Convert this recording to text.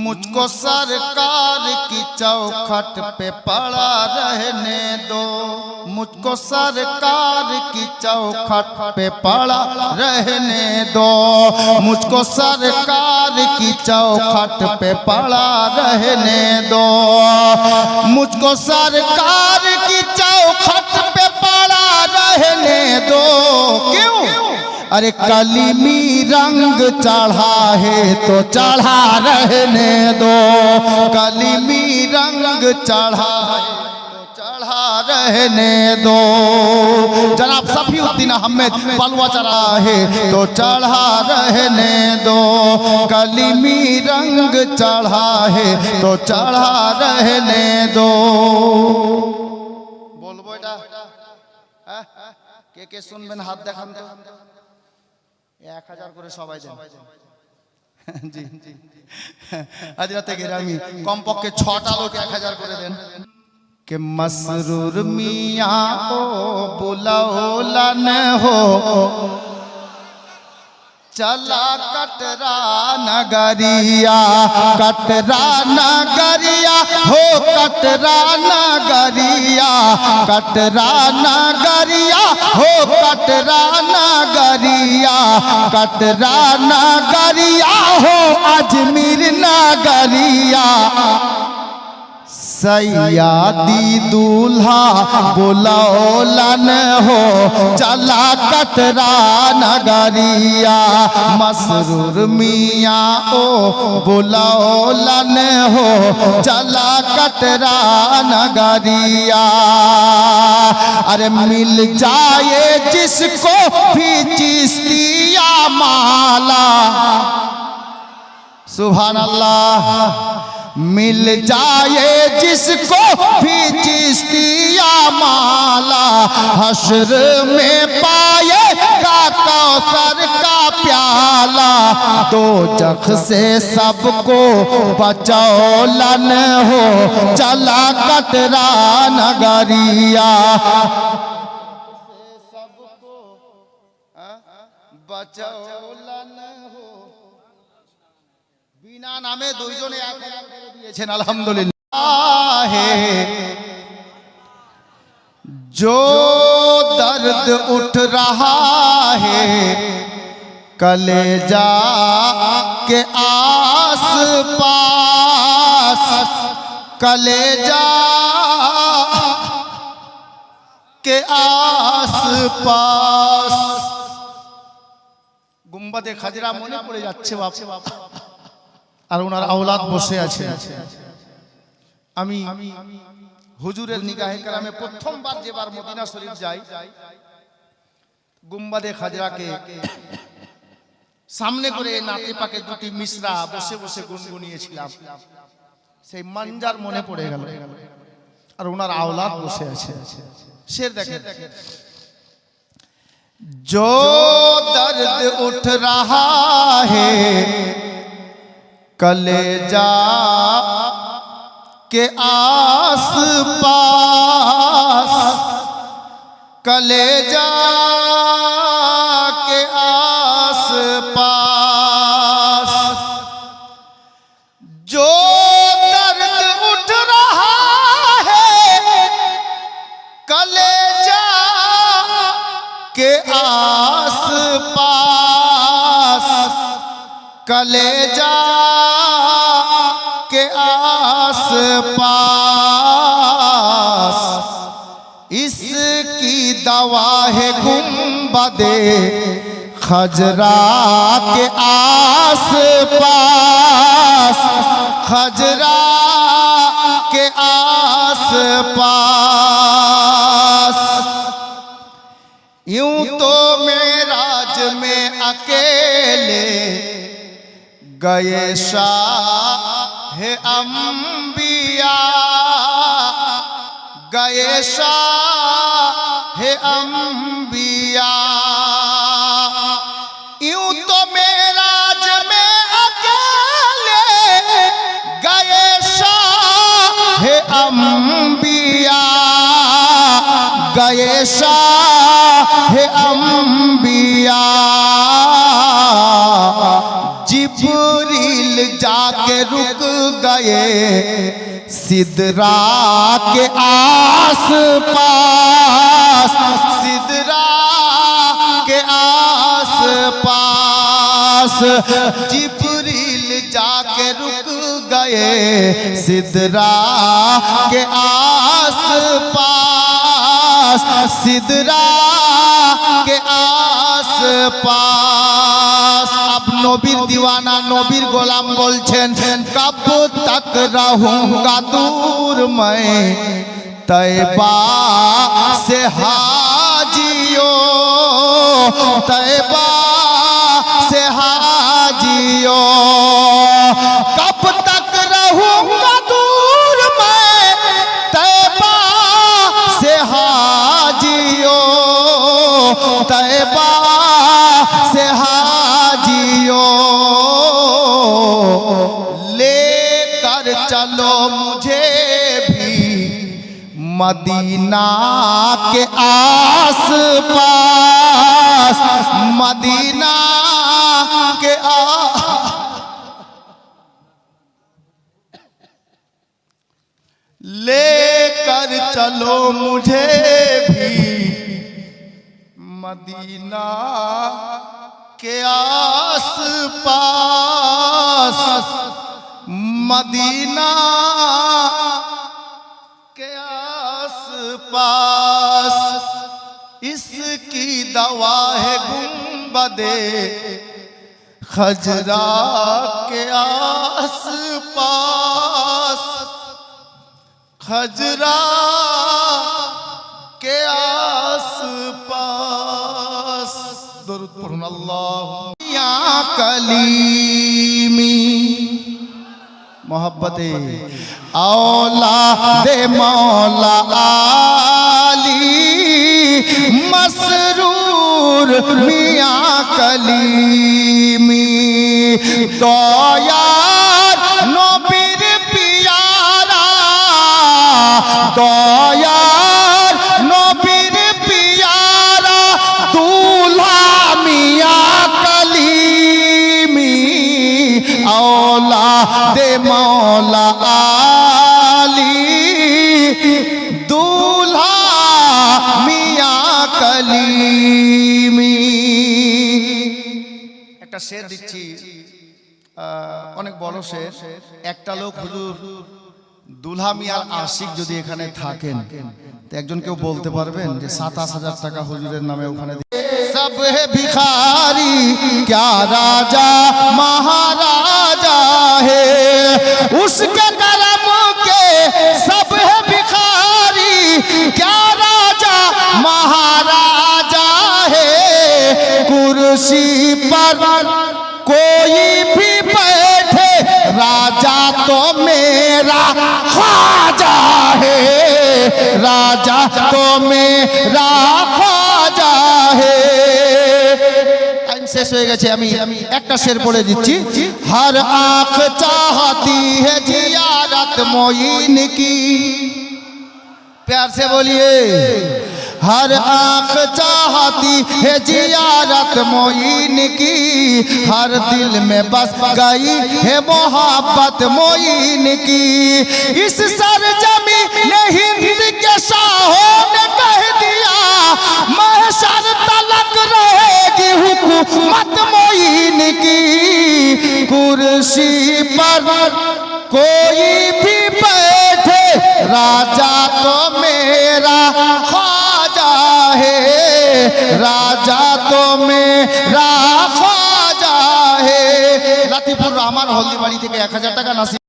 मुझको सरकार की चौखट पे पड़ा रहने दो, मुझको सरकार की चौखट पे पड़ा रहने दो, मुझको सरकार की चौखट पे पड़ा रहने दो, मुझको सरकार की चौखट पे पड़ा रहने दो। क्यों? अरे कलीमी रंग चढ़ा है तो चढ़ा रहने दो, कलीमी रंग चढ़ा है तो चढ़ा रहने दो। जनाब सफीउद्दीन अहमद बलवा चढ़ा है तो चढ़ा रहने दो, कलीमी रंग चढ़ा है तो चढ़ा रहने दो। बोलबो এটা কে কে শুনবেন হাত দেখান তো। 1000 করে সবাই দেন। জি আজ রাতে গ্রামে কমপক্ষে 6টা লোক 1000 করে দেন। कि मसरूर मियाँ ओ बुलाओला न हो, चला कटरा नगरिया, कटरा नगरिया हो, कटरा नगरिया, कटरा नगरिया हो, कटरा नगरिया, कटरा नगरिया हो, अजमेर नगरिया। सैयादी दूल्हा बुलाओलन हो, चला कटरा नगरिया, मसरूर मियाँ ओ बुलाओलन हो, चला कटरा नगरिया। अरे मिल जाए जिसको भी चिश्तिया माला, सुभान अल्लाह, मिल जाए जिसको भी चिश्तिया माला, हश्र में पाएगा कौसर का प्याला, दो जख से सबको बचौलन हो, चला कटरा नगरिया, सबको बचौलन हो। बिना नामे दुइजने दिएছেন अल्हम्दुलिल्लाह। जो दर्द उठ रहा है कलेजा के आस पास, कलेजा के आस पास। गुंबदे खजरा মনে পড়ে যাচ্ছে বাপ, আর ওনার আওলাদ বসে আছে। আমি হুজুরের নিগাহে কেরামে প্রথমবার যেবার মদিনা শরীফ যাই, গুম্বাদে খাজরাকে সামনে করে নাতে পাকে দুটি মিসরা বসে বসে গুনগুনিয়েছিলাম। সেই মঞ্জার মনে পড়ে গেল, আর ওনার আওলাদ বসে আছে। শের দেখেন, जो दर्द उठ रहा है कलेजा के आस पास, कलेजा के आस पास। जो दर्द उठ रहा है कलेजा के आस पास, कलेजा के आस पास। इसकी दवा है गुंबदे खजरा के आस पास, खजरा के आस पास। यूं तो मेराज में अकेले गए शाह अंबिया, गए शाह अंबिया। यूं तो मेराज में अकेले गए शाह अंबिया, गए शाह है अंबिया, जिब्रील जाके रुक गए सिदरा के आस पास, सिदरा के आस पास। जिब्रील जाके रुक गए सिदरा के आस पास, सिदरा के आस पास। अब नबीर दीवाना नबीर गोलाम बोलছেন कब तक रहूंगा दूर मैं तैबा से हाजियों, तैबा से हाजियों। कब तक रहूंगा दूर मैं तैबा से हाजियों, तैबा से हाजियों। लेकर चलो मुझे भी मदीना के आस पास, मदीना के लेकर चलो मुझे भी मदीना के आस पास, मदीना के आस पास। इसकी दवा है गुंबदे खजरा के आस पास, खजरा के आस पास। दुरूद पढ़ुन अल्लाह या कलीमी मोहब्बते औलादे मौला आली मसरूर मियां कलीमी। दयार नबीर पियारा, दयार नबीर पियारा दूल्हा मियां कलीमी। औलादे मौला आली दूल्हा मियां कलीमी। একটা শের দিচ্ছি, অনেক বড় শের। একটা লোক হুজুর দুলহা মিয়ার আশিক যদি এখানে থাকেন তো একজন কেউ বলতে পারবেন যে ২৭,০০০ টাকা হুজুরের নামে ওখানে सब है भिखारी क्या राजा महाराजा है, उसके करम के सब है भिखारी क्या राजा महाराजा है। कुर्सी पर कोई भी बैठे राजा तो मेरा ख्वाजा है, राजा तो मेरा ख्वाजा है। শেষ হয়ে গেছে, আমি একটা শের পড়ে দিচ্ছি। हर आँख चाहती है जियारत मोइन की, प्यार से बोलिए। हर आँख चाहती है जियारत मोइन की, हर दिल में बस गई है मोहब्बत मोइन की। इस सरजमी ने हिंद के शाहों ने कह दिया महशर तलक रहेगी हुकूमत मोइन की। कुर्सी पर कोई भी बैठे राजा तो मेरा ख्वाजा है, राजा तो मेरा ख्वाजा है। लतीफुर रहमान हल्दीबाड़ी থেকে ১০০০ টাকা নাসিব।